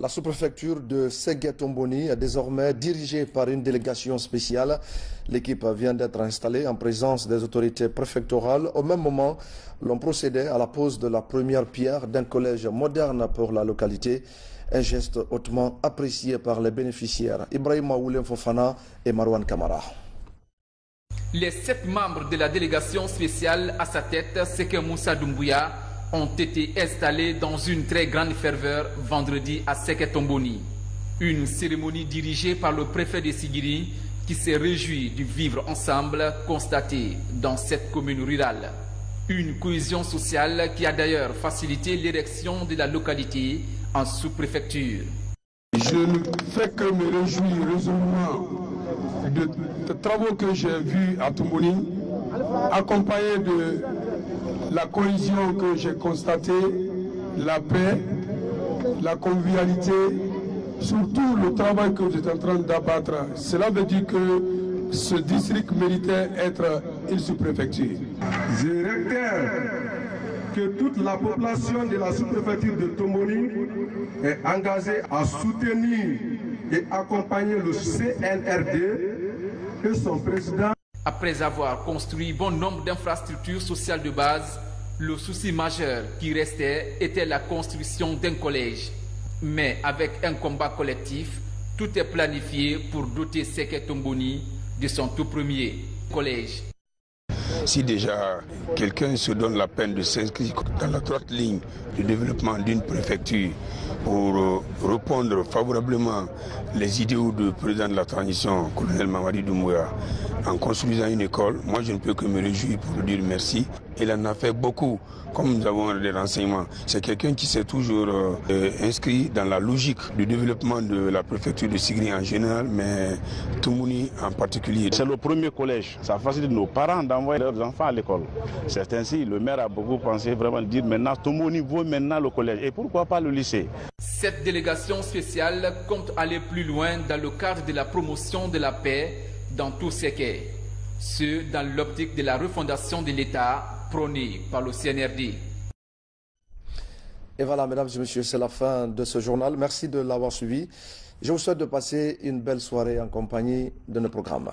La sous-préfecture de Ségué-Tomboni est désormais dirigée par une délégation spéciale. L'équipe vient d'être installée en présence des autorités préfectorales. Au même moment, l'on procédait à la pose de la première pierre d'un collège moderne pour la localité. Un geste hautement apprécié par les bénéficiaires. Ibrahima Oulem Fofana et Marwan Kamara. Les 7 membres de la délégation spéciale à sa tête, Séké Moussa Doumbouya, ont été installés dans une très grande ferveur vendredi à Ségué-Tomboni. Une cérémonie dirigée par le préfet de Sigiri qui s'est réjoui du vivre ensemble constaté dans cette commune rurale. Une cohésion sociale qui a d'ailleurs facilité l'érection de la localité en sous-préfecture. Je ne fais que me réjouir résolument des travaux que j'ai vus à Tomboni, accompagnés de la cohésion que j'ai constatée, la paix, la convivialité, surtout le travail que vous êtes en train d'abattre. Cela veut dire que ce district méritait être une sous-préfecture. Je réitère que toute la population de la sous-préfecture de Tomboni est engagée à soutenir et accompagner le CNRD et son président. Après avoir construit bon nombre d'infrastructures sociales de base, le souci majeur qui restait était la construction d'un collège. Mais avec un combat collectif, tout est planifié pour doter Ségué-Tomboni de son tout premier collège. Si déjà quelqu'un se donne la peine de s'inscrire dans la droite ligne du développement d'une préfecture pour répondre favorablement les idéaux du président de la transition, colonel Mamadi Doumbouya, en construisant une école, moi je ne peux que me réjouir pour lui dire merci. Il en a fait beaucoup, comme nous avons des renseignements. C'est quelqu'un qui s'est toujours inscrit dans la logique du développement de la préfecture de Sigiri en général, mais Tomboni en particulier. C'est le premier collège, ça facilite nos parents d'envoyer leurs enfants à l'école. C'est ainsi, le maire a beaucoup pensé vraiment dire maintenant Tomboni vaut maintenant le collège et pourquoi pas le lycée. Cette délégation spéciale compte aller plus loin dans le cadre de la promotion de la paix dans tout Ségué, ce dans l'optique de la refondation de l'État prônée par le CNRD. Et voilà, mesdames et messieurs, c'est la fin de ce journal. Merci de l'avoir suivi. Je vous souhaite de passer une belle soirée en compagnie de nos programmes.